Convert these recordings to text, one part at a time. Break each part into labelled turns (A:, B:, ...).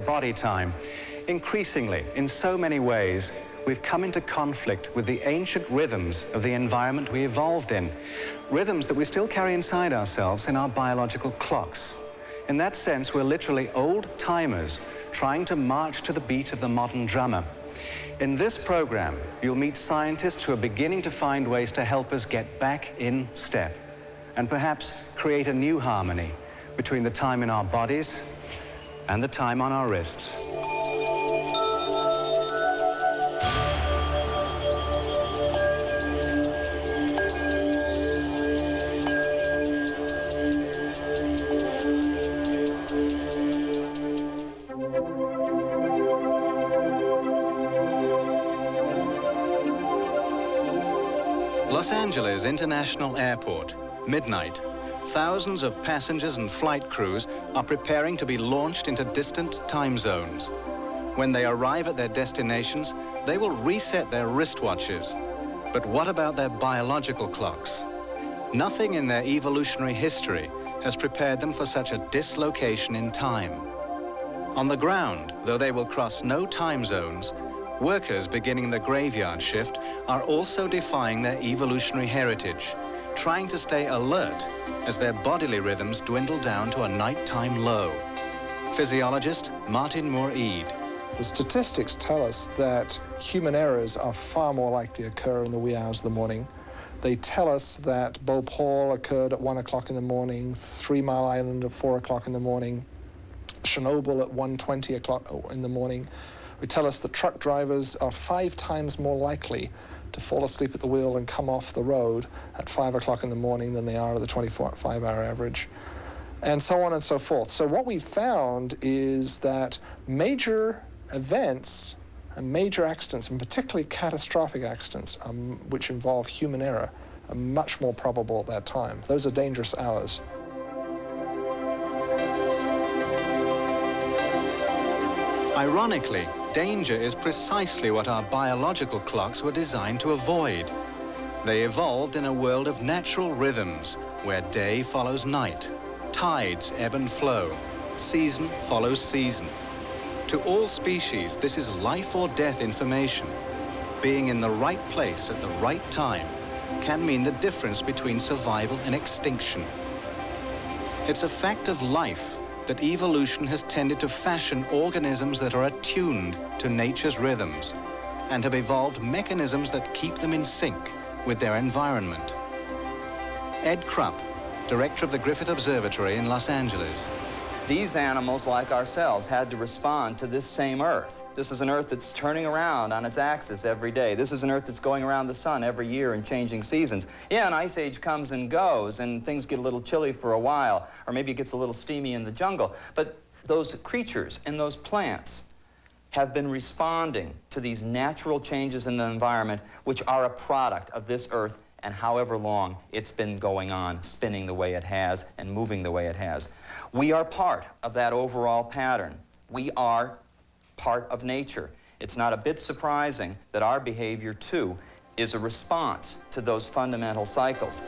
A: Body time. Increasingly, in so many ways, we've come into conflict with the ancient rhythms of the environment we evolved in. Rhythms that we still carry inside ourselves in our biological clocks. In that sense, we're literally old timers trying to march to the beat of the modern drummer. In this program, you'll meet scientists who are beginning to find ways to help us get back in step and perhaps create a new harmony between the time in our bodies and the time on our wrists. Los Angeles International Airport, midnight. Thousands of passengers and flight crews are preparing to be launched into distant time zones. When they arrive at their destinations, they will reset their wristwatches. But what about their biological clocks? Nothing in their evolutionary history has prepared them for such a dislocation in time. On the ground, though they will cross no time zones, workers beginning the graveyard shift are also defying their evolutionary heritage, trying to stay alert as their bodily rhythms dwindle down to a nighttime low. Physiologist Martin Moore-Eade.
B: The statistics tell us that human errors are far more likely to occur in the wee hours of the morning. They tell us that Bhopal occurred at 1 o'clock in the morning, 3 Mile Island at 4 o'clock in the morning, Chernobyl at 1:20 o'clock in the morning. They tell us that truck drivers are 5 times more likely to fall asleep at the wheel and come off the road at 5 o'clock in the morning than they are at the 24-5-hour average, and so on and so forth. So what we found is that major events and major accidents, and particularly catastrophic accidents, which involve human error, are much more probable at that time. Those are dangerous hours.
A: Ironically, danger is precisely what our biological clocks were designed to avoid. They evolved in a world of natural rhythms, where day follows night, tides ebb and flow, season follows season. To all species, this is life or death information. Being in the right place at the right time can mean the difference between survival and extinction. It's a fact of life that evolution has tended to fashion organisms that are attuned to nature's rhythms and have evolved mechanisms that keep them in sync with their environment. Ed Krupp, director of the Griffith Observatory in Los Angeles.
C: These animals, like ourselves, had to respond to this same Earth. This is an Earth that's turning around on its axis every day. This is an Earth that's going around the sun every year in changing seasons. Yeah, an ice age comes and goes, and things get a little chilly for a while, or maybe it gets a little steamy in the jungle. But those creatures and those plants have been responding to these natural changes in the environment, which are a product of this Earth and however long it's been going on, spinning the way it has and moving the way it has. We are part of that overall pattern. We are part of nature. It's not a bit surprising that our behavior, too, is a response to those fundamental cycles.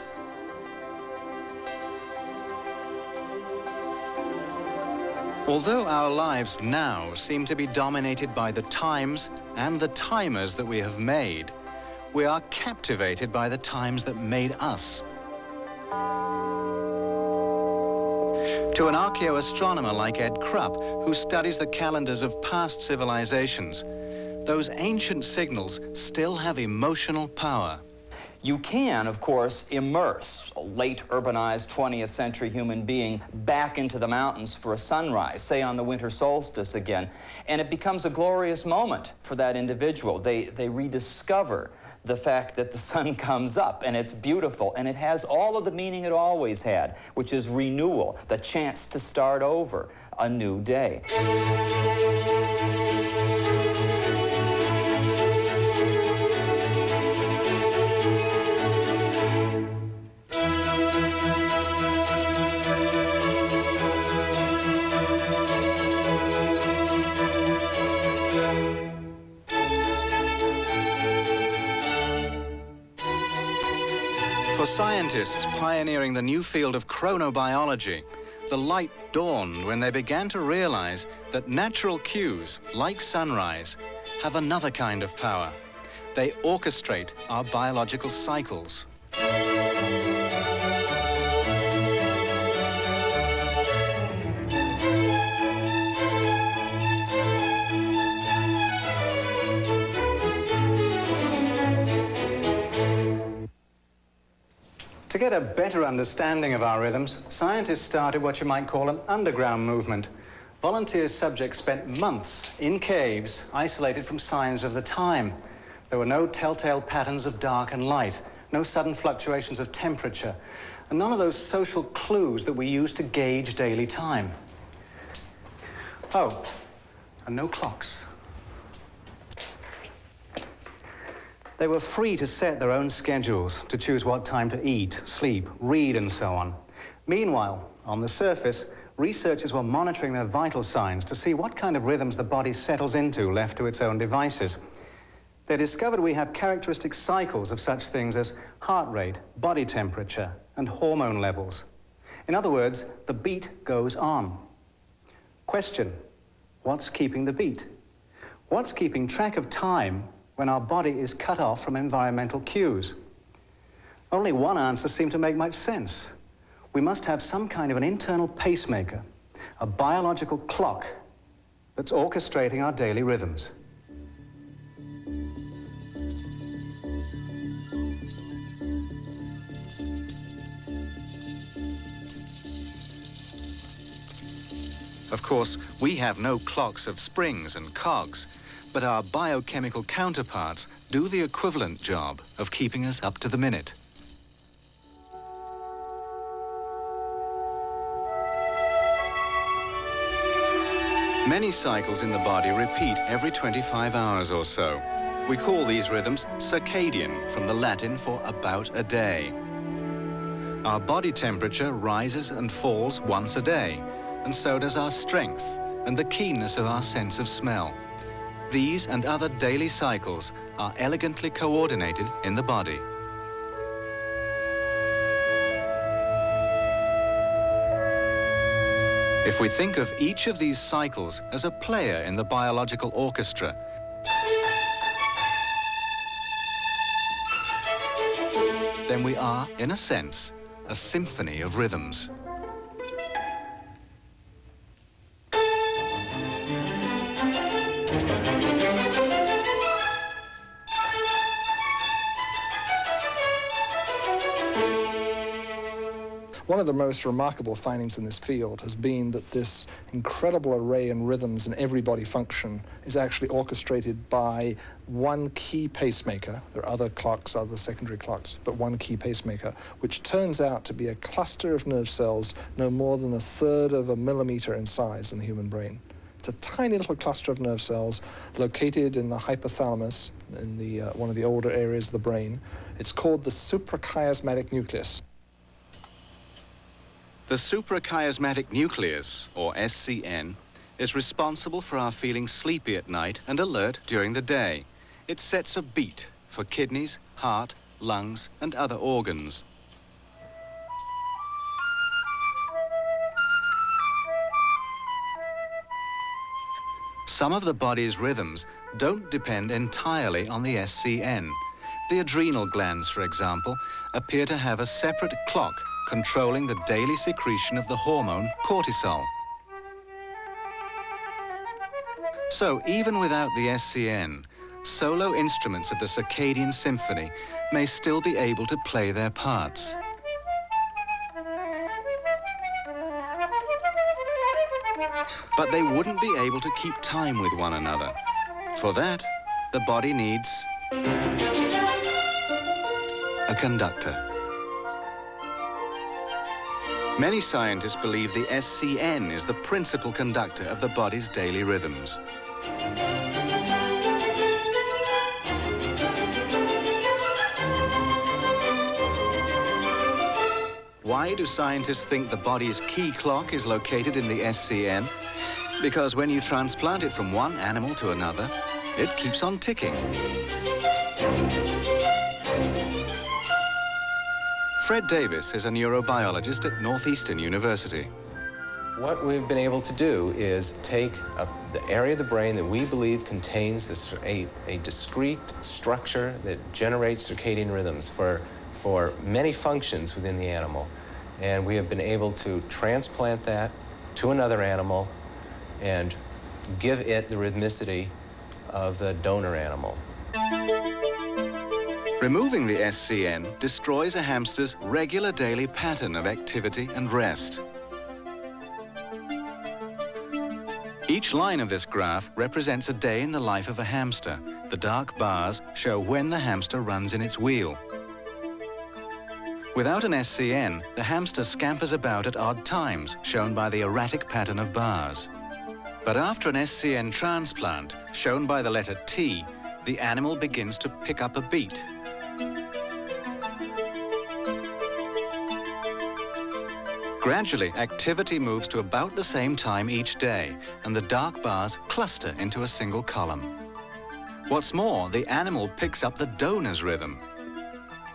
A: Although our lives now seem to be dominated by the times and the timers that we have made, we are captivated by the times that made us. To an archaeoastronomer like Ed Krupp, who studies the calendars of past civilizations, those ancient signals still have emotional power.
C: You can, of course, immerse a late urbanized 20th century human being back into the mountains for a sunrise, say on the winter solstice again, and it becomes a glorious moment for that individual. They rediscover the fact that the sun comes up, and it's beautiful, and it has all of the meaning it always had, which is renewal, the chance to start over, a new day.
A: For scientists pioneering the new field of chronobiology, the light dawned when they began to realize that natural cues, like sunrise, have another kind of power. They orchestrate our biological cycles. To get a better understanding of our rhythms, scientists started what you might call an underground movement. Volunteer subjects spent months in caves, isolated from signs of the time. There were no telltale patterns of dark and light, no sudden fluctuations of temperature, and none of those social clues that we use to gauge daily time. Oh, and no clocks. They were free to set their own schedules, to choose what time to eat, sleep, read, and so on. Meanwhile, on the surface, researchers were monitoring their vital signs to see what kind of rhythms the body settles into, left to its own devices. They discovered we have characteristic cycles of such things as heart rate, body temperature, and hormone levels. In other words, the beat goes on. Question: what's keeping the beat? What's keeping track of time when our body is cut off from environmental cues? Only one answer seemed to make much sense. We must have some kind of an internal pacemaker, a biological clock that's orchestrating our daily rhythms. Of course, we have no clocks of springs and cogs, but our biochemical counterparts do the equivalent job of keeping us up to the minute. Many cycles in the body repeat every 25 hours or so. We call these rhythms circadian, from the Latin for about a day. Our body temperature rises and falls once a day, and so does our strength and the keenness of our sense of smell. These and other daily cycles are elegantly coordinated in the body. If we think of each of these cycles as a player in the biological orchestra, then we are, in a sense, a symphony of rhythms.
B: One of the most remarkable findings in this field has been that this incredible array in rhythms in every body function is actually orchestrated by one key pacemaker. There are other clocks, other secondary clocks, but one key pacemaker, which turns out to be a cluster of nerve cells no more than 1/3 of a millimeter in size in the human brain. It's a tiny little cluster of nerve cells located in the hypothalamus, in the, one of the older areas of the brain. It's called the suprachiasmatic nucleus.
A: The suprachiasmatic nucleus, or SCN, is responsible for our feeling sleepy at night and alert during the day. It sets a beat for kidneys, heart, lungs, and other organs. Some of the body's rhythms don't depend entirely on the SCN. The adrenal glands, for example, appear to have a separate clock controlling the daily secretion of the hormone cortisol. So even without the SCN, solo instruments of the circadian symphony may still be able to play their parts. But they wouldn't be able to keep time with one another. For that, the body needs a conductor. Many scientists believe the SCN is the principal conductor of the body's daily rhythms. Why do scientists think the body's key clock is located in the SCN? Because when you transplant it from one animal to another, it keeps on ticking. Fred Davis is a neurobiologist at Northeastern University.
D: What we've been able to do is take the area of the brain that we believe contains a discrete structure that generates circadian rhythms for many functions within the animal. And we have been able to transplant that to another animal and give it the rhythmicity of the donor animal.
A: Removing the SCN destroys a hamster's regular daily pattern of activity and rest. Each line of this graph represents a day in the life of a hamster. The dark bars show when the hamster runs in its wheel. Without an SCN, the hamster scampers about at odd times, shown by the erratic pattern of bars. But after an SCN transplant, shown by the letter T, the animal begins to pick up a beat. Gradually, activity moves to about the same time each day, and the dark bars cluster into a single column. What's more, the animal picks up the donor's rhythm.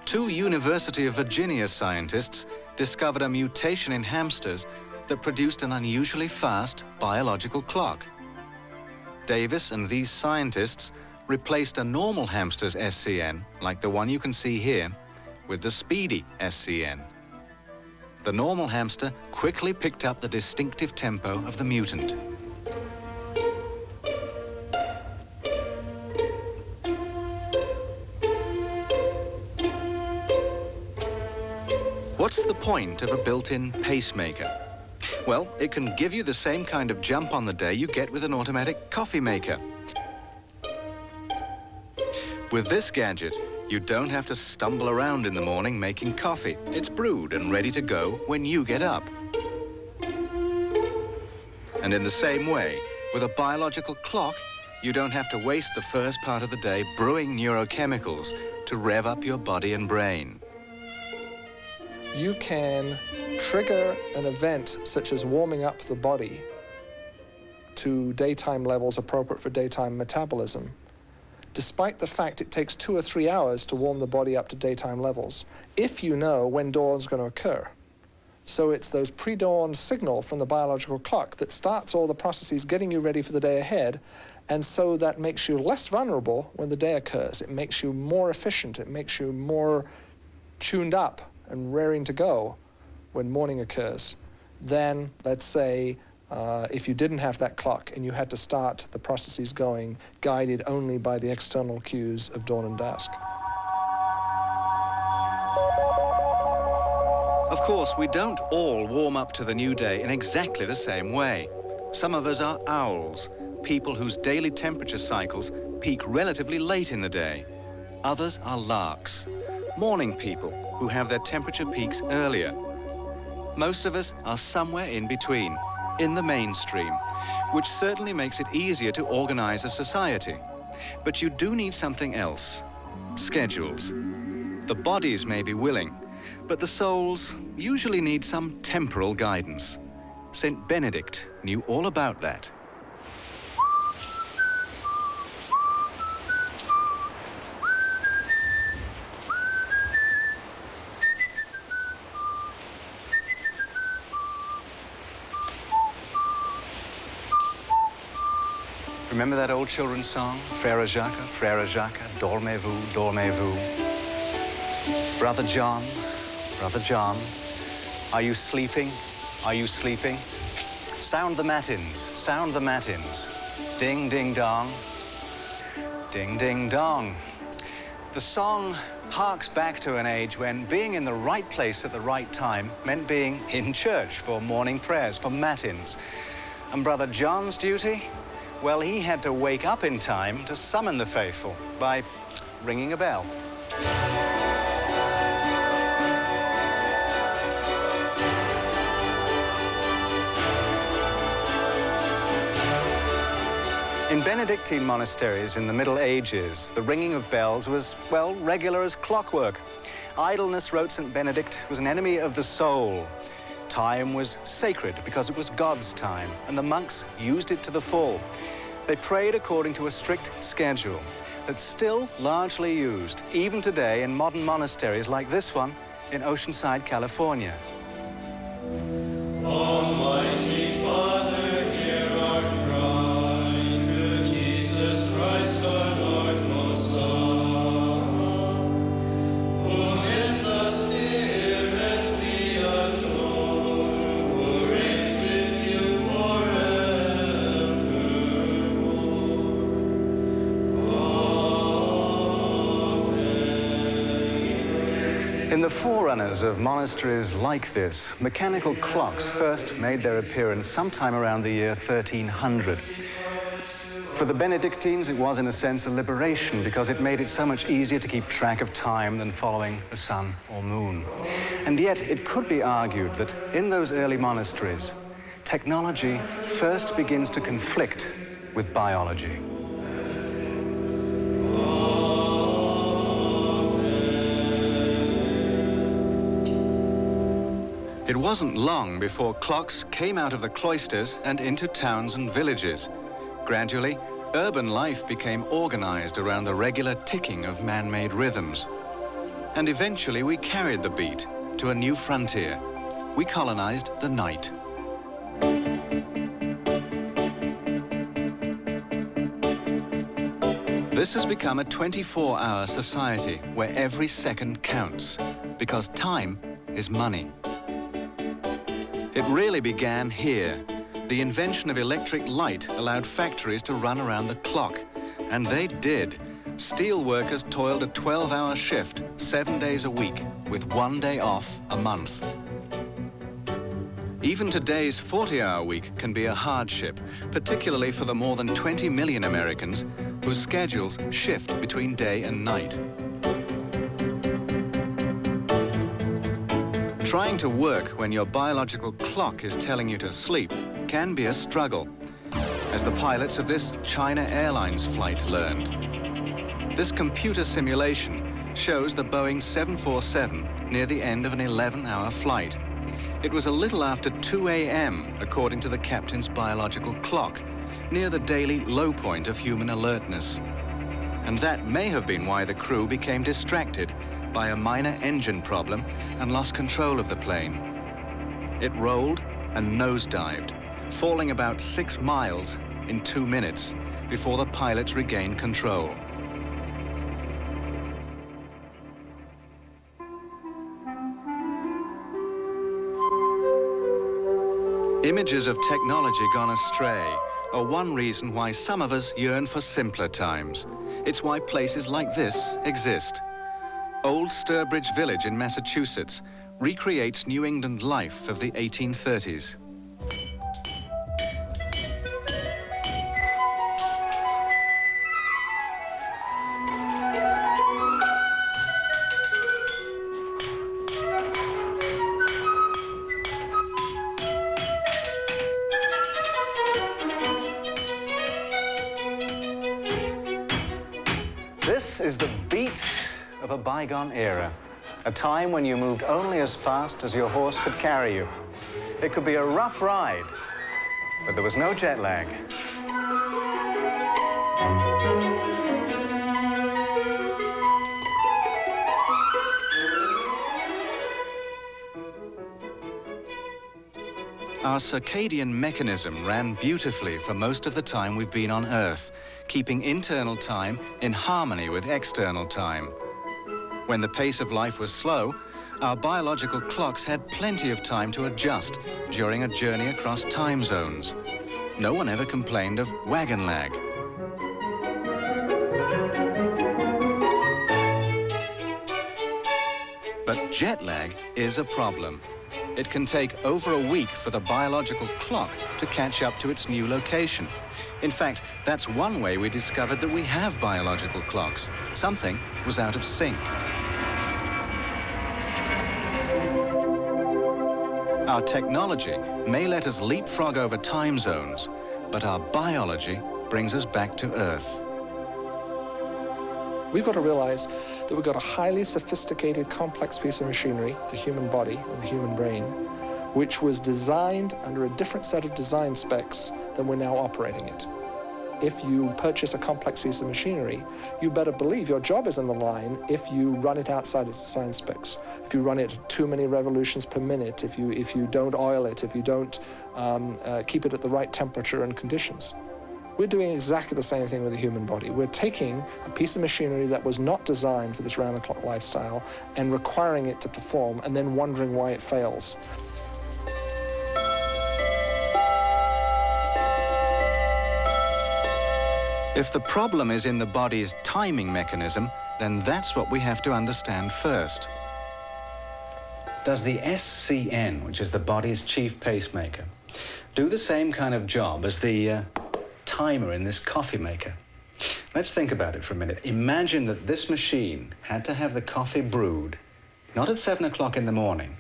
A: Two University of Virginia scientists discovered a mutation in hamsters that produced an unusually fast biological clock. Davis and these scientists replaced a normal hamster's SCN, like the one you can see here, with the speedy SCN. The normal hamster quickly picked up the distinctive tempo of the mutant. What's the point of a built-in pacemaker? Well, it can give you the same kind of jump on the day you get with an automatic coffee maker. With this gadget, you don't have to stumble around in the morning making coffee. It's brewed and ready to go when you get up. And in the same way, with a biological clock, you don't have to waste the first part of the day brewing neurochemicals to rev up your body and brain.
B: You can trigger an event such as warming up the body to daytime levels appropriate for daytime metabolism, despite the fact it takes 2 or 3 hours to warm the body up to daytime levels, if you know when dawn's going to occur. So it's those pre-dawn signal from the biological clock that starts all the processes getting you ready for the day ahead, and so that makes you less vulnerable when the day occurs. It makes you more efficient. It makes you more tuned up and raring to go when morning occurs than, let's say, if you didn't have that clock and you had to start the processes going guided only by the external cues of dawn and dusk.
A: Of course, we don't all warm up to the new day in exactly the same way. Some of us are owls, people whose daily temperature cycles peak relatively late in the day. Others are larks, morning people who have their temperature peaks earlier. Most of us are somewhere in between, in the mainstream, which certainly makes it easier to organize a society. But you do need something else: schedules. The bodies may be willing, but the souls usually need some temporal guidance. Saint Benedict knew all about that. Remember that old children's song? Frère Jacques, dormez-vous, dormez-vous. Brother John, are you sleeping? Are you sleeping? Sound the matins, sound the matins. Ding, ding, dong. Ding, ding, dong. The song harks back to an age when being in the right place at the right time meant being in church for morning prayers, for matins. And Brother John's duty? Well, he had to wake up in time to summon the faithful by ringing a bell. In Benedictine monasteries in the Middle Ages, the ringing of bells was, well, regular as clockwork. Idleness, wrote St. Benedict, was an enemy of the soul. Time was sacred because it was God's time, and the monks used it to the full. They prayed according to a strict schedule that's still largely used, even today, in modern monasteries like this one in Oceanside, California.
E: Almighty
A: In the forerunners of monasteries like this, mechanical clocks first made their appearance sometime around the year 1300. For the Benedictines, it was, in a sense, a liberation because it made it so much easier to keep track of time than following the sun or moon. And yet, it could be argued that in those early monasteries, technology first begins to conflict with biology. It wasn't long before clocks came out of the cloisters and into towns and villages. Gradually, urban life became organized around the regular ticking of man-made rhythms. And eventually we carried the beat to a new frontier. We colonized the night. This has become a 24-hour society where every second counts, because time is money. It really began here. The invention of electric light allowed factories to run around the clock, and they did. Steel workers toiled a 12-hour shift, 7 days a week, with 1 day off a month. Even today's 40-hour week can be a hardship, particularly for the more than 20 million Americans whose schedules shift between day and night. Trying to work when your biological clock is telling you to sleep can be a struggle, as the pilots of this China Airlines flight learned. This computer simulation shows the Boeing 747 near the end of an 11-hour flight. It was a little after 2 a.m., according to the captain's biological clock, near the daily low point of human alertness. And that may have been why the crew became distracted by a minor engine problem and lost control of the plane. It rolled and nosedived, falling about 6 miles in 2 minutes before the pilots regained control. Images of technology gone astray are one reason why some of us yearn for simpler times. It's why places like this exist. Old Sturbridge Village in Massachusetts recreates New England life of the 1830s. This is the beat of a bygone era, a time when you moved only as fast as your horse could carry you. It could be a rough ride, but there was no jet lag. Our circadian mechanism ran beautifully for most of the time we've been on Earth, keeping internal time in harmony with external time. When the pace of life was slow, our biological clocks had plenty of time to adjust during a journey across time zones. No one ever complained of wagon lag. But jet lag is a problem. It can take over a week for the biological clock to catch up to its new location. In fact, that's one way we discovered that we have biological clocks. Something was out of sync. Our technology may let us leapfrog over time zones, but our biology brings us back to Earth.
B: We've got to realize that we've got a highly sophisticated, complex piece of machinery, the human body and the human brain, which was designed under a different set of design specs than we're now operating it. If you purchase a complex piece of machinery, you better believe your job is on the line if you run it outside its design specs. If you run it too many revolutions per minute, if you don't oil it, if you don't keep it at the right temperature and conditions. We're doing exactly the same thing with the human body. We're taking a piece of machinery that was not designed for this round-the-clock lifestyle and requiring it to perform and then wondering why it fails.
A: If the problem is in the body's timing mechanism, then that's what we have to understand first. Does the SCN, which is the body's chief pacemaker, do the same kind of job as the timer in this coffee maker? Let's think about it for a minute. Imagine that this machine had to have the coffee brewed, not at 7 o'clock in the morning,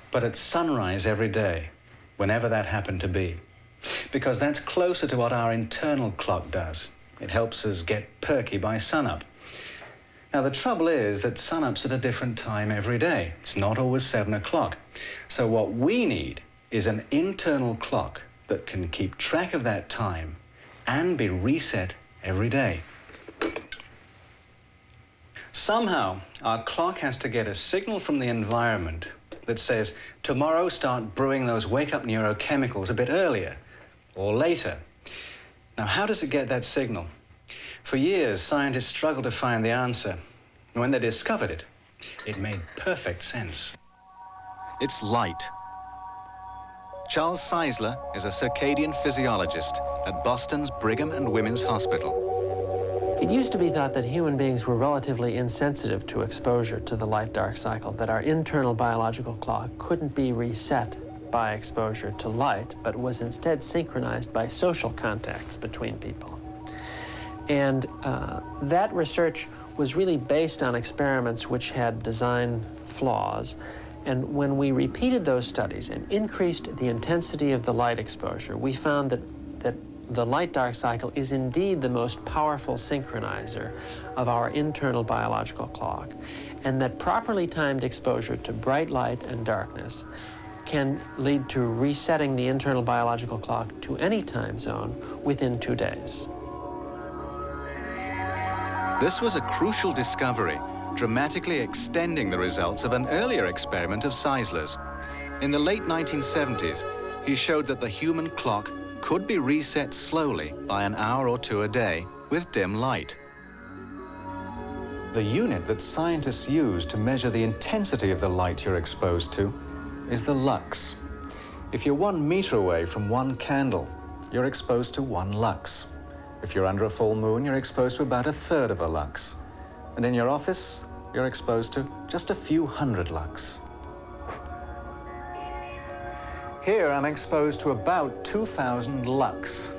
A: but at sunrise every day, whenever that happened to be. Because that's closer to what our internal clock does. It helps us get perky by sunup. Now, the trouble is that sunup's at a different time every day. It's not always 7 o'clock. So what we need is an internal clock that can keep track of that time and be reset every day. Somehow, our clock has to get a signal from the environment that says, tomorrow start brewing those wake-up neurochemicals a bit earlier or later. Now, how does it get that signal? For years, scientists struggled to find the answer. And when they discovered it, it made perfect sense.
E: It's light. Charles Czeisler is a circadian physiologist at Boston's Brigham and Women's Hospital.
F: It used to be thought that human beings were relatively insensitive to exposure to the light-dark cycle, that our internal biological clock couldn't be reset by exposure to light, but was instead synchronized by social contacts between people. And that research was really based on experiments which had design flaws. And when we repeated those studies and increased the intensity of the light exposure, we found that the light-dark cycle is indeed the most powerful synchronizer of our internal biological clock, and that properly timed exposure to bright light and darkness can lead to resetting the internal biological clock to any time zone within 2 days.
E: This was a crucial discovery, dramatically extending the results of an earlier experiment of Czeisler's. In the late 1970s, he showed that the human clock could be reset slowly by an hour or two a day with dim light.
A: The unit that scientists use to measure the intensity of the light you're exposed to is the lux. If you're 1 meter away from one candle, you're exposed to 1 lux. If you're under a full moon, you're exposed to about 1/3 of a lux. And in your office, you're exposed to just a few hundred lux. Here, I'm exposed to about 2,000 lux.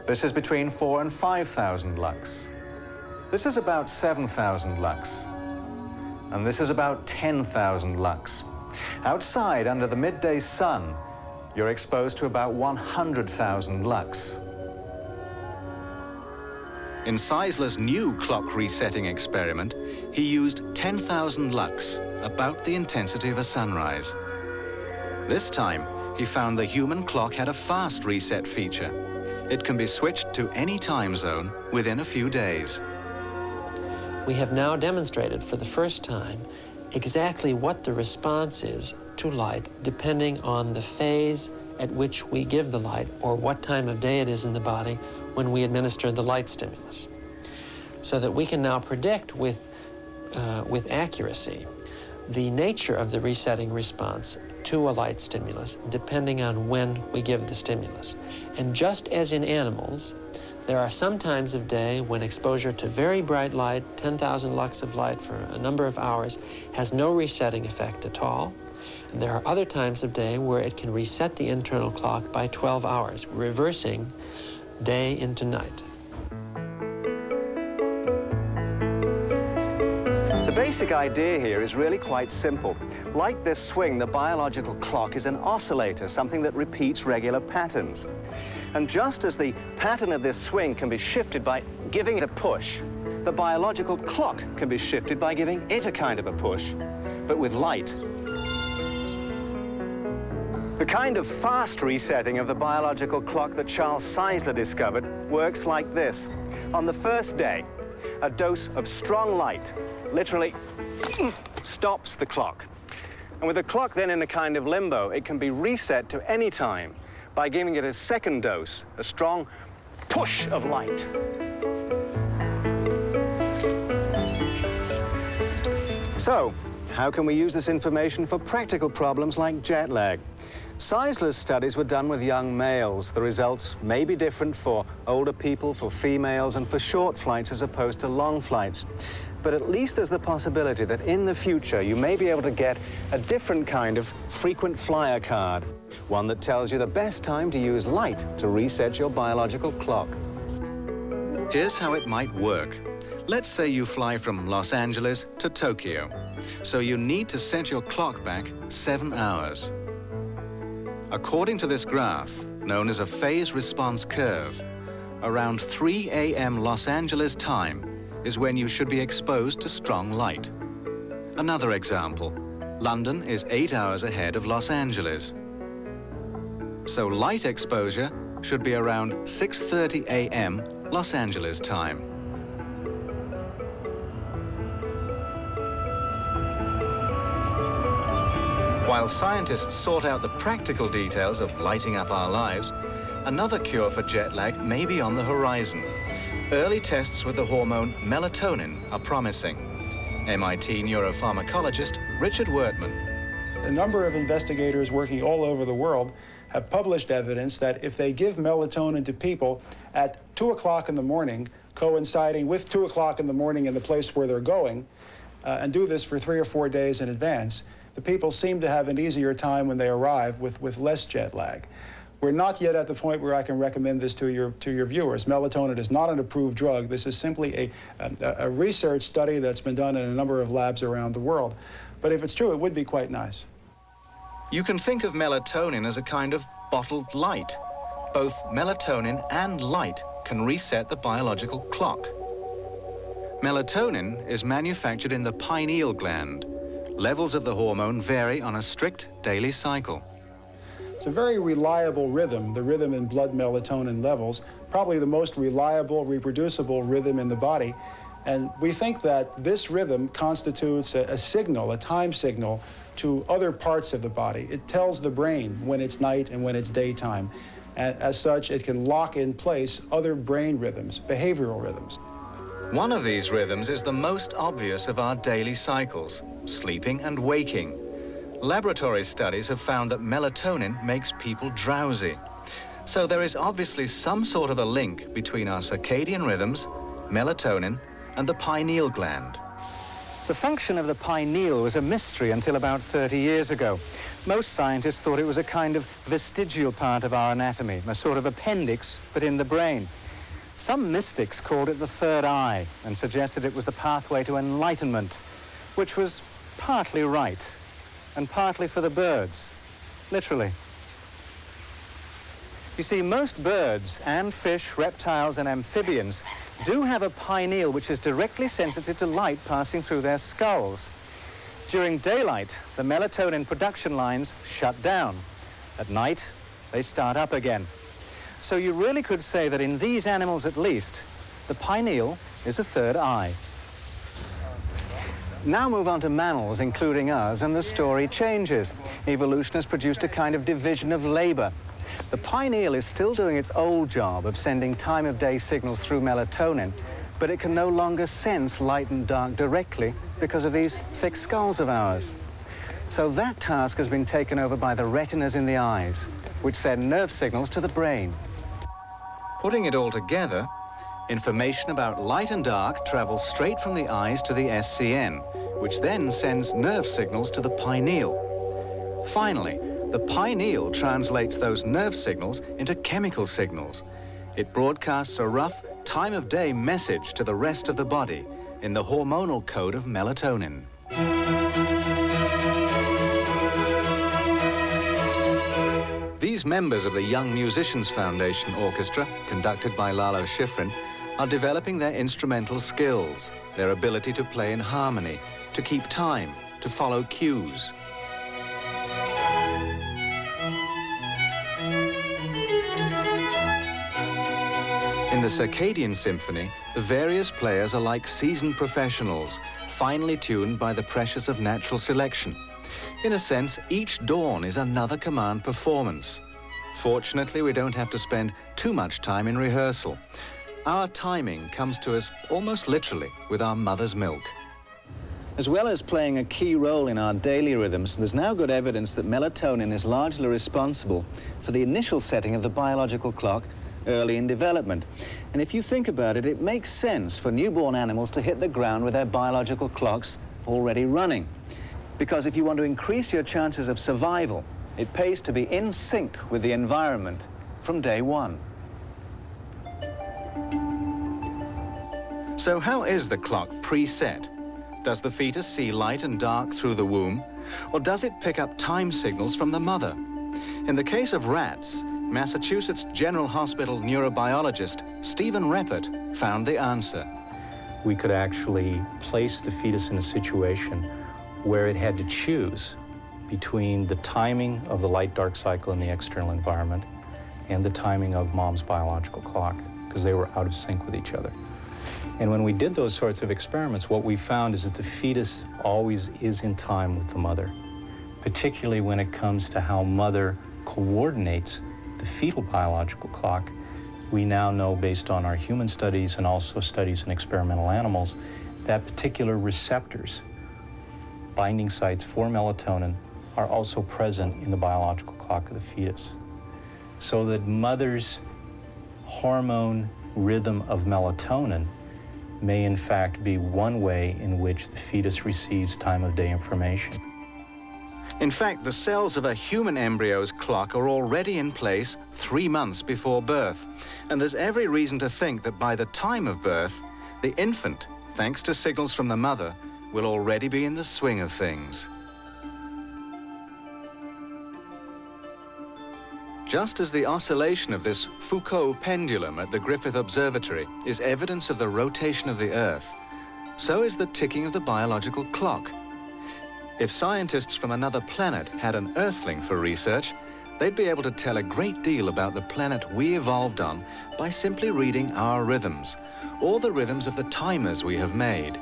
A: This is between 4,000 and 5,000 lux. This is about 7,000 lux. And this is about 10,000 lux. Outside, under the midday sun, you're exposed to about 100,000 lux.
E: In Czeisler's new clock resetting experiment, he used 10,000 lux, about the intensity of a sunrise. This time, he found the human clock had a fast reset feature. It can be switched to any time zone within a few days.
F: We have now demonstrated for the first time exactly what the response is to light depending on the phase at which we give the light or what time of day it is in the body when we administer the light stimulus. So that we can now predict with accuracy the nature of the resetting response to a light stimulus depending on when we give the stimulus. And just as in animals, there are some times of day when exposure to very bright light, 10,000 lux of light for a number of hours, has no resetting effect at all. And there are other times of day where it can reset the internal clock by 12 hours, reversing day into night.
A: The basic idea here is really quite simple. Like this swing, the biological clock is an oscillator, something that repeats regular patterns. And just as the pattern of this swing can be shifted by giving it a push, the biological clock can be shifted by giving it a kind of a push, but with light. The kind of fast resetting of the biological clock that Charles Czeisler discovered works like this. On the first day, a dose of strong light literally stops the clock. And with the clock then in a kind of limbo, it can be reset to any time by giving it a second dose, a strong push of light. So, how can we use this information for practical problems like jet lag? Czeisler's studies were done with young males. The results may be different for older people, for females, and for short flights as opposed to long flights. but at least there's the possibility that in the future you may be able to get a different kind of frequent flyer card, one that tells you the best time to use light to reset your biological clock. Here's how it might work. Let's say you fly from Los Angeles to Tokyo, so you need to set your clock back 7 hours. According to this graph, known as a phase response curve, around 3 a.m. Los Angeles time is when you should be exposed to strong light. Another example, London is 8 hours ahead of Los Angeles. So light exposure should be around 6:30 a.m. Los Angeles time. While scientists sort out the practical details of lighting up our lives, another cure for jet lag may be on the horizon. Early tests with the hormone melatonin are promising. MIT neuropharmacologist Richard Wertman.
G: A number of investigators working all over the world have published evidence that if they give melatonin to people at 2 o'clock in the morning, coinciding with 2 o'clock in the morning in the place where they're going, and do this for 3 or 4 days in advance, the people seem to have an easier time when they arrive with less jet lag. We're not yet at the point where I can recommend this to your viewers. Melatonin is not an approved drug. This is simply a research study that's been done in a number of labs around the world. But if it's true, it would be quite nice.
A: You can think of melatonin as a kind of bottled light. Both melatonin and light can reset the biological clock. Melatonin is manufactured in the pineal gland. Levels of the hormone vary on a strict daily cycle.
G: It's a very reliable rhythm, the rhythm in blood melatonin levels, probably the most reliable, reproducible rhythm in the body. And we think that this rhythm constitutes a signal, a time signal, to other parts of the body. It tells the brain when it's night and when it's daytime. And as such, it can lock in place other brain rhythms, behavioral rhythms.
A: One of these rhythms is the most obvious of our daily cycles, sleeping and waking. Laboratory studies have found that melatonin makes people drowsy. So there is obviously some sort of a link between our circadian rhythms, melatonin, and the pineal gland. The function of the pineal was a mystery until about 30 years ago. Most scientists thought it was a kind of vestigial part of our anatomy, a sort of appendix, but in the brain. Some mystics called it the third eye and suggested it was the pathway to enlightenment, which was partly right and partly for the birds, literally. You see, most birds and fish, reptiles and amphibians do have a pineal which is directly sensitive to light passing through their skulls. During daylight, the melatonin production lines shut down. At night, they start up again. So you really could say that in these animals at least, the pineal is a third eye. Now move on to mammals, including us, and the story changes. Evolution has produced a kind of division of labor. The pineal is still doing its old job of sending time of day signals through melatonin, but it can no longer sense light and dark directly because of these thick skulls of ours. So that task has been taken over by the retinas in the eyes, which send nerve signals to the brain. Putting it all together, information about light and dark travels straight from the eyes to the SCN, which then sends nerve signals to the pineal. Finally, the pineal translates those nerve signals into chemical signals. It broadcasts a rough time-of-day message to the rest of the body in the hormonal code of melatonin. These members of the Young Musicians Foundation Orchestra, conducted by Lalo Schifrin, are developing their instrumental skills, their ability to play in harmony, to keep time, to follow cues. In the Circadian Symphony, the various players are like seasoned professionals, finely tuned by the pressures of natural selection. In a sense, each dawn is another command performance. Fortunately, we don't have to spend too much time in rehearsal. Our timing comes to us almost literally with our mother's milk. As well as playing a key role in our daily rhythms, there's now good evidence that melatonin is largely responsible for the initial setting of the biological clock
E: early in development. And if you think about it, it makes sense for newborn animals to hit the ground with their biological clocks already running. Because if you want to increase your chances of survival, it pays to be in sync with the environment from day one. So how is the clock preset? Does the fetus see light and dark through the womb, or does it pick up time signals from the mother? In the case of rats, Massachusetts General Hospital neurobiologist Stephen Reppert found the answer.
H: We could actually place the fetus in a situation where it had to choose between the timing of the light-dark cycle in the external environment and the timing of mom's biological clock, because they were out of sync with each other. And when we did those sorts of experiments, what we found is that the fetus always is in time with the mother, particularly when it comes to how mother coordinates the fetal biological clock. We now know, based on our human studies and also studies in experimental animals, that particular receptors, binding sites for melatonin, are also present in the biological clock of the fetus. So that mother's hormone rhythm of melatonin may in fact be one way in which the fetus receives time of day information.
A: In fact, the cells of a human embryo's clock are already in place 3 months before birth, and there's every reason to think that by the time of birth, the infant, thanks to signals from the mother, will already be in the swing of things. Just as the oscillation of this Foucault pendulum at the Griffith Observatory is evidence of the rotation of the Earth, so is the ticking of the biological clock. If scientists from another planet had an Earthling for research, they'd be able to tell a great deal about the planet we evolved on by simply reading our rhythms, or the rhythms of the timers we have made.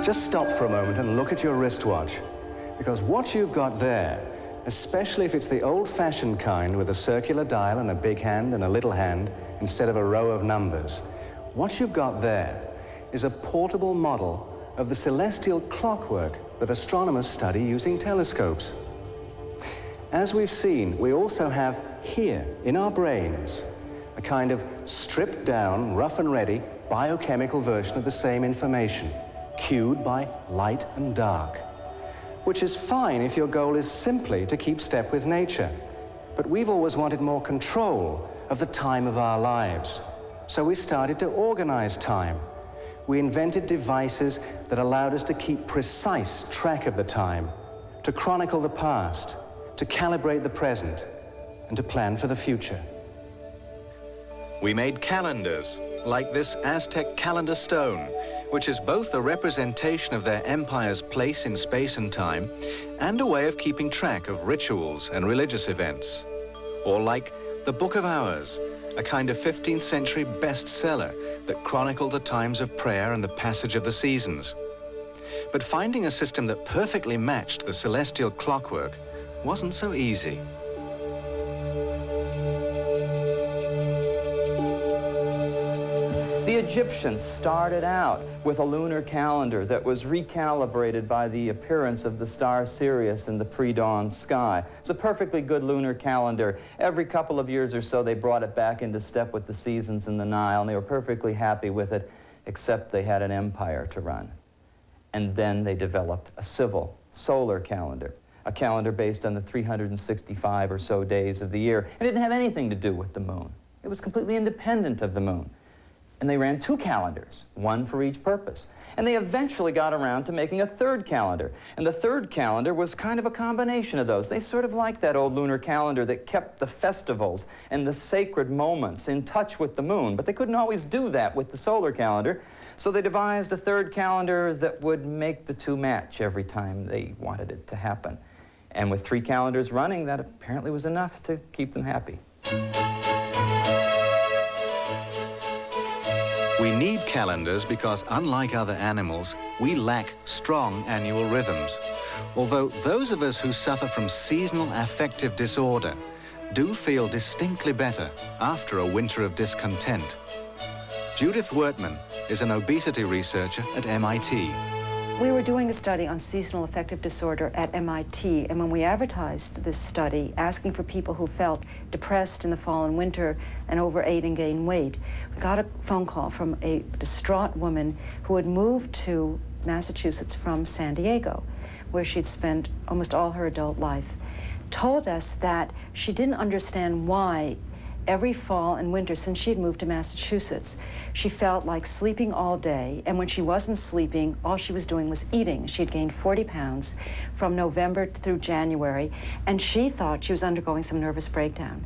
E: Just stop for a moment and look at your wristwatch, because what you've got there, especially if it's the old-fashioned kind with a circular dial and a big hand and a little hand instead of a row of numbers, what you've got there is a portable model of the celestial clockwork that astronomers study using telescopes. As we've seen, we also have here in our brains a kind of stripped-down, rough and ready biochemical version of the same information, cued by light and dark, which is fine if your goal is simply to keep step with nature. But we've always wanted more control of the time of our lives. So we started to organize time. We invented devices that allowed us to keep precise track of the time, to chronicle the past, to calibrate the present, and to plan for the future.
A: We made calendars, like this Aztec calendar stone, which is both a representation of their empire's place in space and time and a way of keeping track of rituals and religious events. Or like the Book of Hours, a kind of 15th century bestseller that chronicled the times of prayer and the passage of the seasons. But finding a system that perfectly matched the celestial clockwork wasn't so easy.
C: The Egyptians started out with a lunar calendar that was recalibrated by the appearance of the star Sirius in the pre-dawn sky. It's a perfectly good lunar calendar. Every couple of years or so, they brought it back into step with the seasons in the Nile, and they were perfectly happy with it, except they had an empire to run. And then they developed a civil solar calendar, a calendar based on the 365 or so days of the year. It didn't have anything to do with the moon. It was completely independent of the moon. And they ran 2 calendars, one for each purpose. And they eventually got around to making a 3rd calendar. And the 3rd calendar was kind of a combination of those. They sort of liked that old lunar calendar that kept the festivals and the sacred moments in touch with the moon. But they couldn't always do that with the solar calendar. So they devised a 3rd calendar that would make the 2 match every time they wanted it to happen. And with 3 calendars running, that apparently was enough to keep them happy.
A: We need calendars because, unlike other animals, we lack strong annual rhythms. Although those of us who suffer from seasonal affective disorder do feel distinctly better after a winter of discontent. Judith Wertman is an obesity researcher at MIT.
I: We were doing a study on seasonal affective disorder at MIT, and when we advertised this study, asking for people who felt depressed in the fall and winter and overate and gained weight, we got a phone call from a distraught woman who had moved to Massachusetts from San Diego, where she'd spent almost all her adult life, told us that she didn't understand why every fall and winter since she had moved to Massachusetts, she felt like sleeping all day, and when she wasn't sleeping, all she was doing was eating. She had gained 40 pounds from November through January, and she thought she was undergoing some nervous breakdown.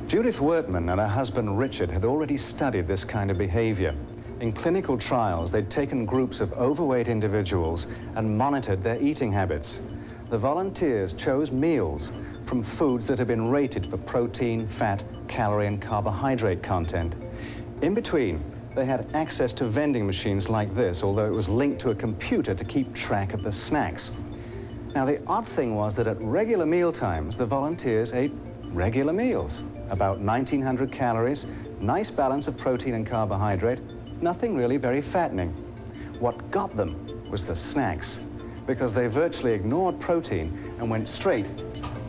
A: Judith Wertman and her husband Richard had already studied this kind of behavior. In clinical trials, they'd taken groups of overweight individuals and monitored their eating habits. The volunteers chose meals from foods that had been rated for protein, fat, calorie, and carbohydrate content. In between, they had access to vending machines like this, although it was linked to a computer to keep track of the snacks. Now, the odd thing was that at regular meal times, the volunteers ate regular meals, about 1,900 calories, nice balance of protein and carbohydrate, nothing really very fattening. What got them was the snacks, because they virtually ignored protein and went straight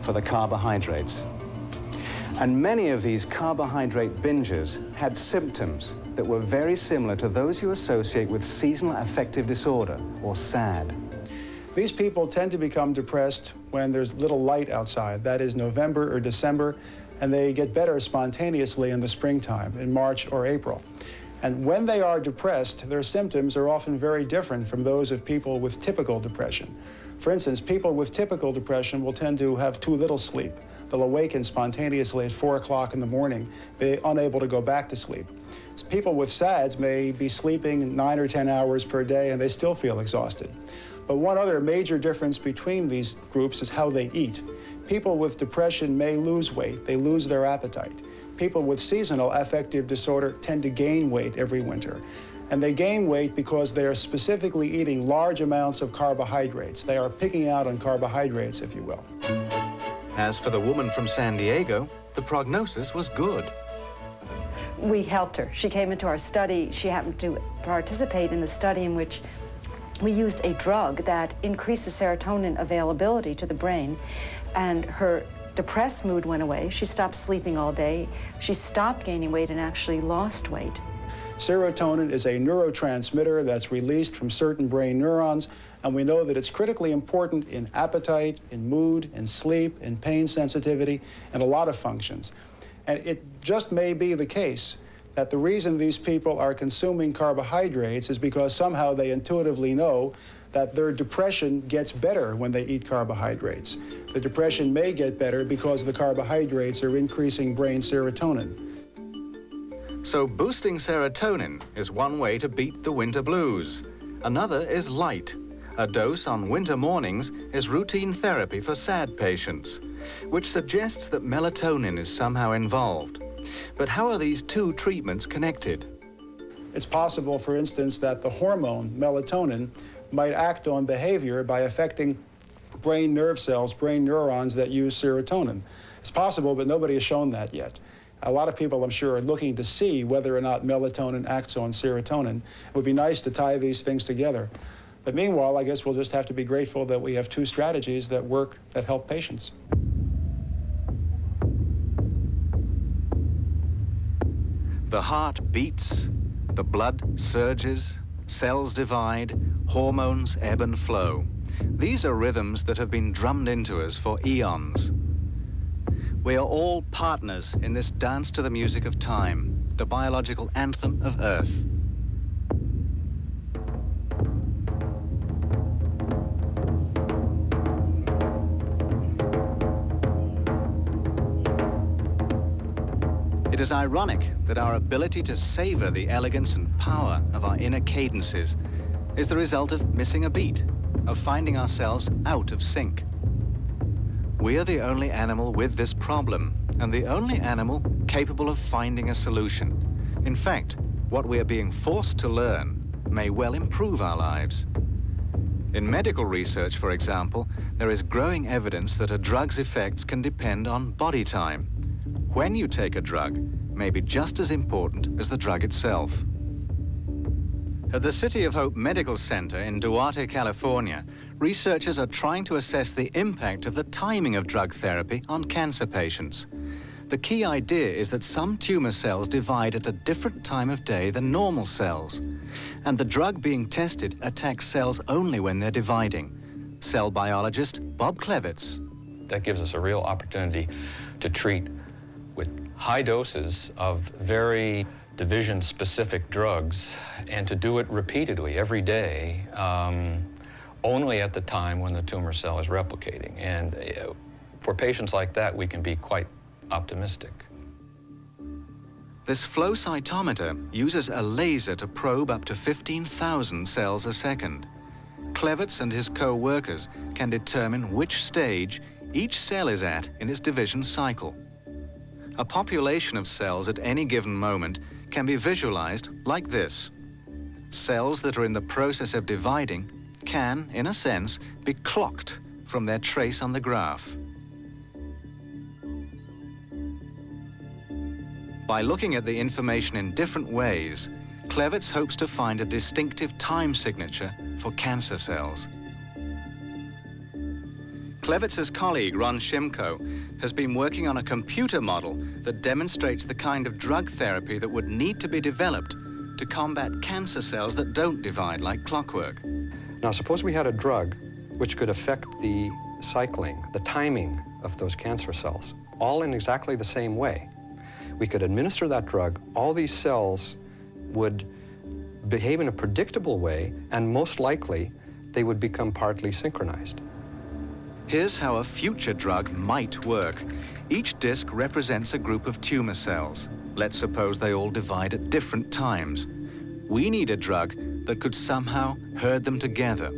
A: for the carbohydrates. And many of these carbohydrate bingers had symptoms that were very similar to those you associate with seasonal affective disorder, or SAD.
G: These people tend to become depressed when there's little light outside, that is November or December, and they get better spontaneously in the springtime, in March or April. And when they are depressed, their symptoms are often very different from those of people with typical depression. For instance, people with typical depression will tend to have too little sleep. They'll awaken spontaneously at 4 o'clock in the morning, they're unable to go back to sleep. People with SADS may be sleeping 9 or 10 hours per day and they still feel exhausted. But one other major difference between these groups is how they eat. People with depression may lose weight, they lose their appetite. People with seasonal affective disorder tend to gain weight every winter. And they gain weight because they are specifically eating large amounts of carbohydrates. They are picking out on carbohydrates, if you will.
A: As for the woman from San Diego, the prognosis was good.
I: We helped her. She came into our study. She happened to participate in the study in which we used a drug that increases serotonin availability to the brain, and her depressed mood went away. She stopped sleeping all day. She stopped gaining weight and actually lost weight.
G: Serotonin is a neurotransmitter that's released from certain brain neurons, and we know that it's critically important in appetite, in mood, in sleep, in pain sensitivity, and a lot of functions. And it just may be the case that the reason these people are consuming carbohydrates is because somehow they intuitively know that their depression gets better when they eat carbohydrates. The depression may get better because the carbohydrates are increasing brain serotonin.
A: So boosting serotonin is one way to beat the winter blues. Another is light. A dose on winter mornings is routine therapy for SAD patients, which suggests that melatonin is somehow involved. But how are these two treatments connected?
G: It's possible, for instance, that the hormone melatonin might act on behavior by affecting brain nerve cells, brain neurons that use serotonin. It's possible, but nobody has shown that yet. A lot of people, I'm sure, are looking to see whether or not melatonin acts on serotonin. It would be nice to tie these things together. But meanwhile, I guess we'll just have to be grateful that we have two strategies that work, that help patients.
A: The heart beats, the blood surges, cells divide, hormones ebb and flow. These are rhythms that have been drummed into us for eons. We are all partners in this dance to the music of time, the biological anthem of Earth. It is ironic that our ability to savor the elegance and power of our inner cadences is the result of missing a beat, of finding ourselves out of sync. We are the only animal with this problem, and the only animal capable of finding a solution. In fact, what we are being forced to learn may well improve our lives. In medical research, for example, there is growing evidence that a drug's effects can depend on body time. When you take a drug may be just as important as the drug itself. At the City of Hope Medical Center in Duarte, California, researchers are trying to assess the impact of the timing of drug therapy on cancer patients. The key idea is that some tumor cells divide at a different time of day than normal cells, and the drug being tested attacks cells only when they're dividing. Cell biologist Bob Klevitz.
J: That gives us a real opportunity to treat with high doses of very division-specific drugs, and to do it repeatedly every day, only at the time when the tumor cell is replicating. And for patients like that, we can be quite optimistic.
A: This flow cytometer uses a laser to probe up to 15,000 cells a second. Klevitz and his co-workers can determine which stage each cell is at in its division cycle. A population of cells at any given moment can be visualized like this. Cells that are in the process of dividing can, in a sense, be clocked from their trace on the graph. By looking at the information in different ways, Klevitz hopes to find a distinctive time signature for cancer cells. Klevitz's colleague, Ron Shimko, has been working on a computer model that demonstrates the kind of drug therapy that would need to be developed to combat cancer cells that don't divide like clockwork.
K: Now, suppose we had a drug which could affect the cycling, the timing of those cancer cells, all in exactly the same way. We could administer that drug, all these cells would behave in a predictable way, and most likely, they would become partly synchronized.
A: Here's how a future drug might work. Each disc represents a group of tumor cells. Let's suppose they all divide at different times. We need a drug that could somehow herd them together.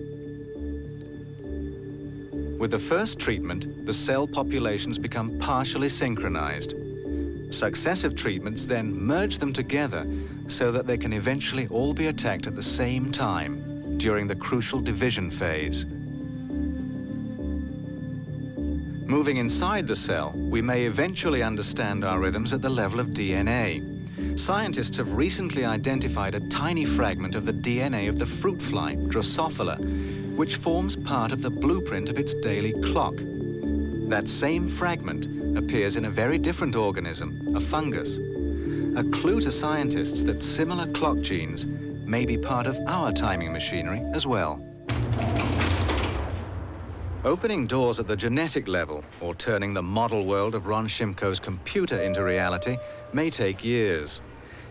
A: With the first treatment, the cell populations become partially synchronized. Successive treatments then merge them together so that they can eventually all be attacked at the same time during the crucial division phase. Moving inside the cell, we may eventually understand our rhythms at the level of DNA. Scientists have recently identified a tiny fragment of the DNA of the fruit fly, Drosophila, which forms part of the blueprint of its daily clock. That same fragment appears in a very different organism, a fungus. A clue to scientists that similar clock genes may be part of our timing machinery as well. Opening doors at the genetic level, or turning the model world of Ron Shimko's computer into reality, may take years.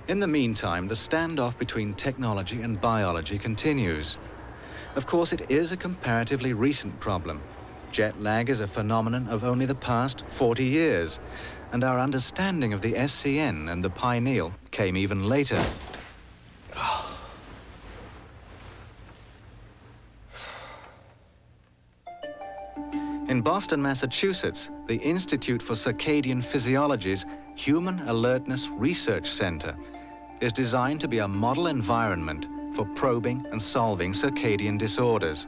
A: In the meantime, the standoff between technology and biology continues. Of course, it is a comparatively recent problem. Jet lag is a phenomenon of only the past 40 years, and our understanding of the SCN and the pineal came even later. In Boston, Massachusetts, the Institute for Circadian Physiology's Human Alertness Research Center is designed to be a model environment for probing and solving circadian disorders.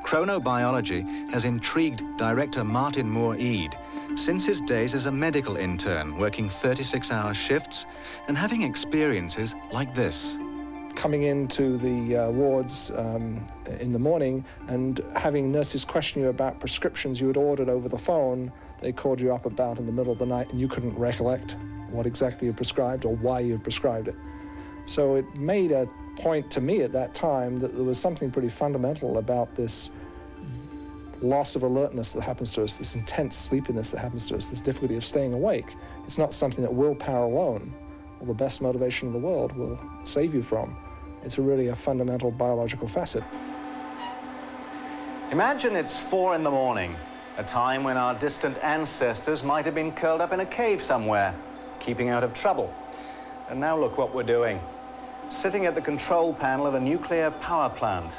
A: Chronobiology has intrigued director Martin Moore-Eade since his days as a medical intern, working 36-hour shifts and having experiences like this.
B: Coming into the wards in the morning and having nurses question you about prescriptions you had ordered over the phone. They called you up about in the middle of the night and you couldn't recollect what exactly you prescribed or why you had prescribed it. So it made a point to me at that time that there was something pretty fundamental about this loss of alertness that happens to us, this intense sleepiness that happens to us, this difficulty of staying awake. It's not something that willpower alone, or the best motivation in the world, will save you from. It's really a fundamental biological facet.
A: Imagine it's 4 in the morning, a time when our distant ancestors might have been curled up in a cave somewhere, keeping out of trouble. And now look what we're doing. Sitting at the control panel of a nuclear power plant,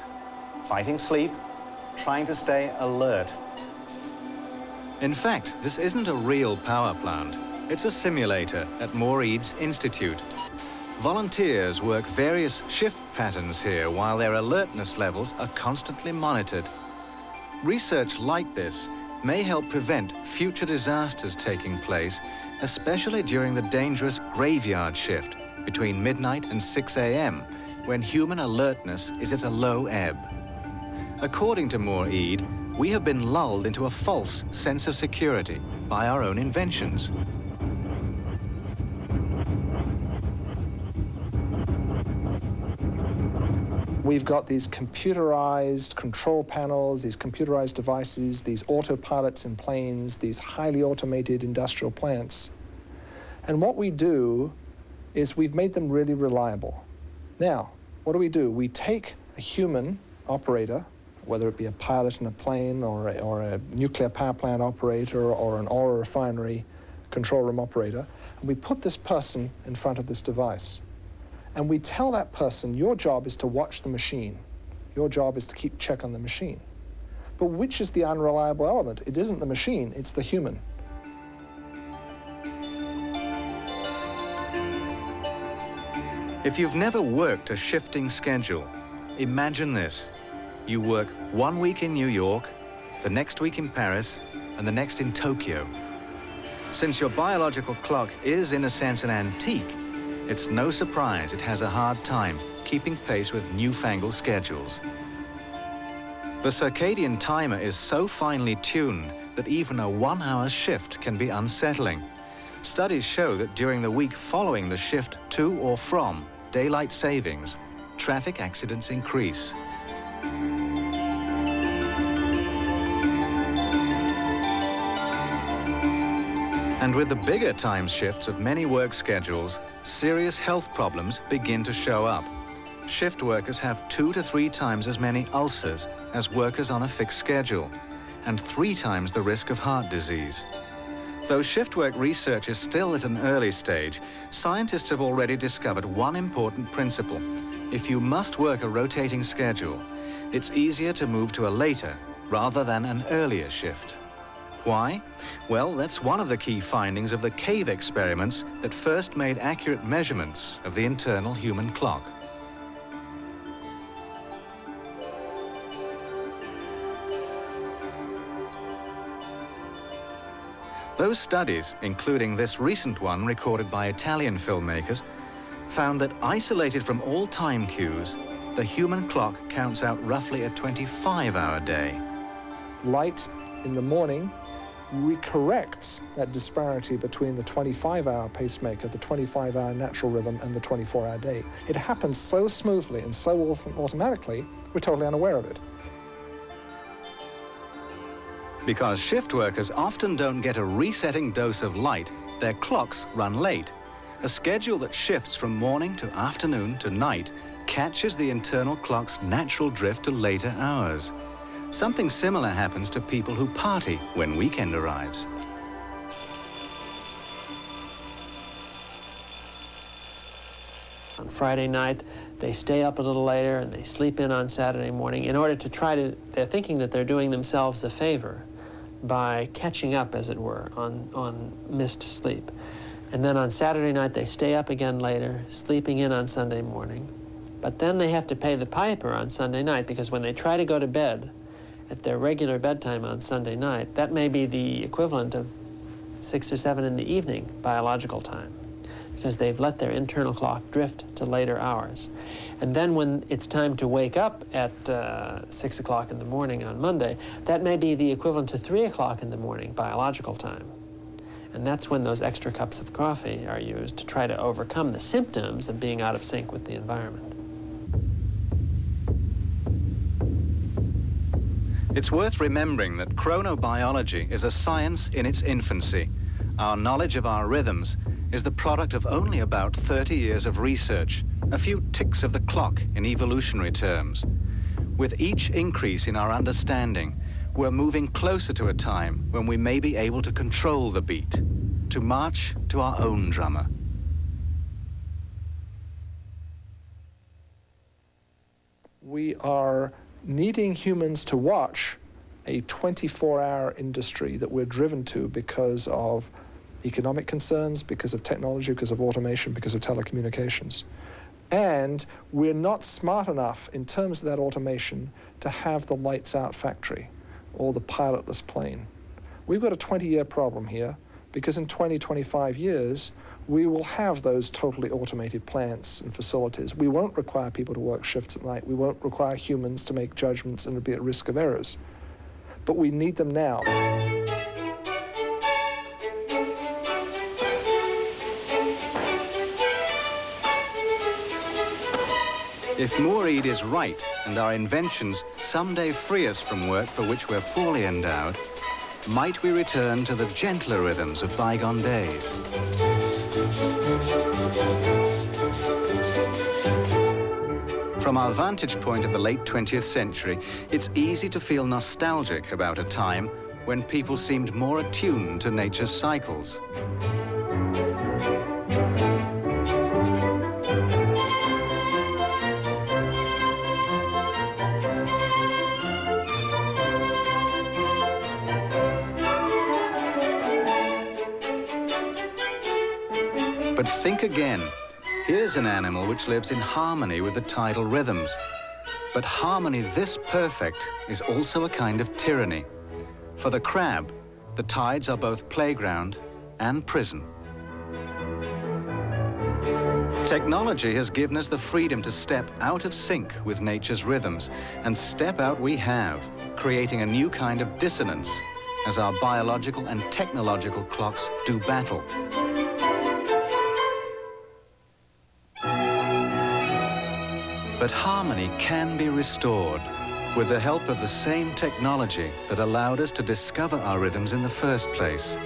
A: fighting sleep, trying to stay alert. In fact, this isn't a real power plant. It's a simulator at Moore-Eade's Institute. Volunteers work various shift patterns here while their alertness levels are constantly monitored. Research like this may help prevent future disasters taking place, especially during the dangerous graveyard shift between midnight and 6 a.m., when human alertness is at a low ebb. According to Moore-Eid, we have been lulled into a false sense of security by our own inventions.
B: We've got these computerized control panels, these computerized devices, these autopilots in planes, these highly automated industrial plants. And what we do is we've made them really reliable. Now, what do? We take a human operator, whether it be a pilot in a plane or a nuclear power plant operator or an oil refinery control room operator, and we put this person in front of this device. And we tell that person, your job is to watch the machine. Your job is to keep check on the machine. But which is the unreliable element? It isn't the machine, it's the human.
A: If you've never worked a shifting schedule, imagine this. You work 1 week in New York, the next week in Paris, and the next in Tokyo. Since your biological clock is, in a sense, an antique, it's no surprise it has a hard time keeping pace with newfangled schedules. The circadian timer is so finely tuned that even a 1-hour shift can be unsettling. Studies show that during the week following the shift to or from daylight savings, traffic accidents increase. And with the bigger time shifts of many work schedules, serious health problems begin to show up. Shift workers have 2 to 3 times as many ulcers as workers on a fixed schedule, and 3 times the risk of heart disease. Though shift work research is still at an early stage, scientists have already discovered one important principle. If you must work a rotating schedule, it's easier to move to a later rather than an earlier shift. Why? Well, that's one of the key findings of the cave experiments that first made accurate measurements of the internal human clock. Those studies, including this recent one recorded by Italian filmmakers, found that isolated from all time cues, the human clock counts out roughly a 25-hour day.
B: Light in the morning corrects that disparity between the 25-hour pacemaker, the 25-hour natural rhythm, and the 24-hour day. It happens so smoothly and so automatically, we're totally unaware of it.
A: Because shift workers often don't get a resetting dose of light, their clocks run late. A schedule that shifts from morning to afternoon to night catches the internal clock's natural drift to later hours. Something similar happens to people who party when weekend arrives.
F: On Friday night, they stay up a little later and they sleep in on Saturday morning in order to they're thinking that they're doing themselves a favor by catching up, as it were, on missed sleep. And then on Saturday night, they stay up again later, sleeping in on Sunday morning. But then they have to pay the piper on Sunday night, because when they try to go to bed at their regular bedtime on Sunday night, that may be the equivalent of 6 or 7 in the evening biological time, because they've let their internal clock drift to later hours. And then when it's time to wake up at 6 o'clock in the morning on Monday, that may be the equivalent to 3 o'clock in the morning biological time. And that's when those extra cups of coffee are used to try to overcome the symptoms of being out of sync with the environment.
A: It's worth remembering that chronobiology is a science in its infancy. Our knowledge of our rhythms is the product of only about 30 years of research, a few ticks of the clock in evolutionary terms. With each increase in our understanding, we're moving closer to a time when we may be able to control the beat, to march to our own drummer.
B: We are needing humans to watch a 24-hour industry that we're driven to because of economic concerns, because of technology, because of automation, because of telecommunications. And we're not smart enough in terms of that automation to have the lights out factory or the pilotless plane. We've got a 20-year problem here, because in 20, 25 years, we will have those totally automated plants and facilities. We won't require people to work shifts at night. We won't require humans to make judgments and to be at risk of errors. But we need them now.
A: If Moore-Ead is right and our inventions someday free us from work for which we're poorly endowed, might we return to the gentler rhythms of bygone days? From our vantage point of the late 20th century, it's easy to feel nostalgic about a time when people seemed more attuned to nature's cycles. But think again. Here's an animal which lives in harmony with the tidal rhythms. But harmony this perfect is also a kind of tyranny. For the crab, the tides are both playground and prison. Technology has given us the freedom to step out of sync with nature's rhythms, and step out we have, creating a new kind of dissonance as our biological and technological clocks do battle. But harmony can be restored with the help of the same technology that allowed us to discover our rhythms in the first place.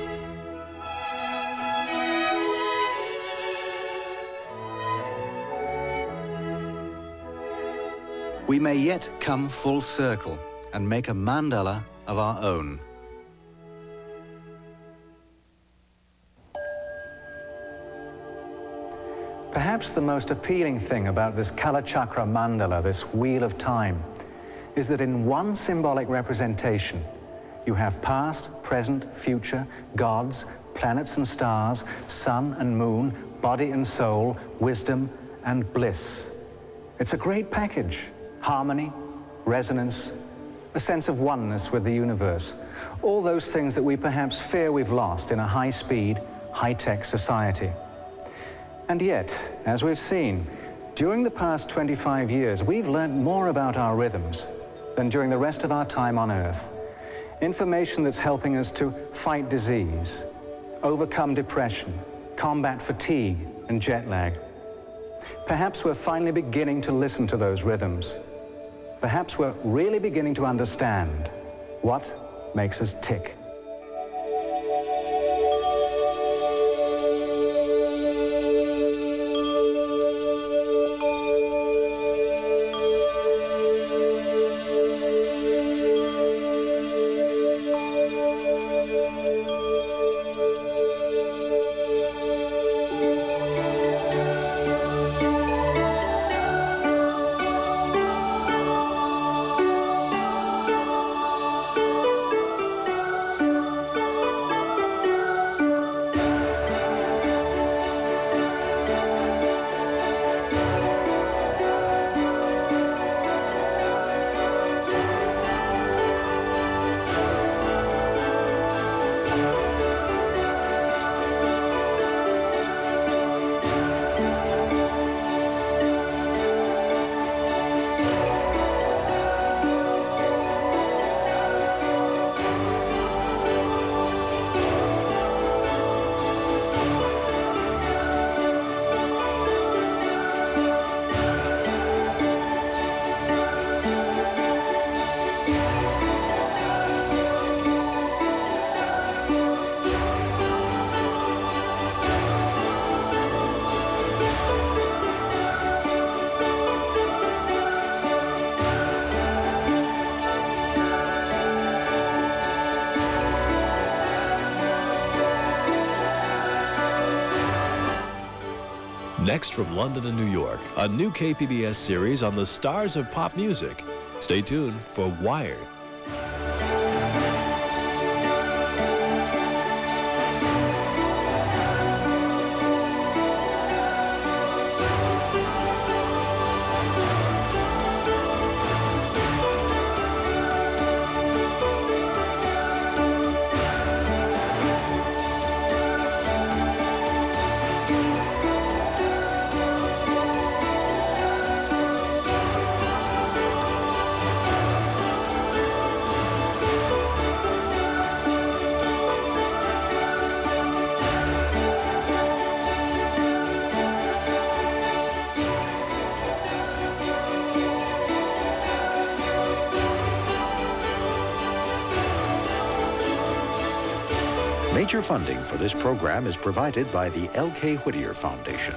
A: We may yet come full circle and make a mandala of our own. Perhaps the most appealing thing about this Kalachakra mandala, this wheel of time, is that in one symbolic representation, you have past, present, future, gods, planets and stars, sun and moon, body and soul, wisdom and bliss. It's a great package. Harmony, resonance, a sense of oneness with the universe. All those things that we perhaps fear we've lost in a high-speed, high-tech society. And yet, as we've seen, during the past 25 years, we've learned more about our rhythms than during the rest of our time on Earth. Information that's helping us to fight disease, overcome depression, combat fatigue and jet lag. Perhaps we're finally beginning to listen to those rhythms. Perhaps we're really beginning to understand what makes us tick.
L: Next from London and New York, a new KPBS series on the stars of pop music. Stay tuned for Wired.
M: Major funding for this program is provided by the L.K. Whittier Foundation.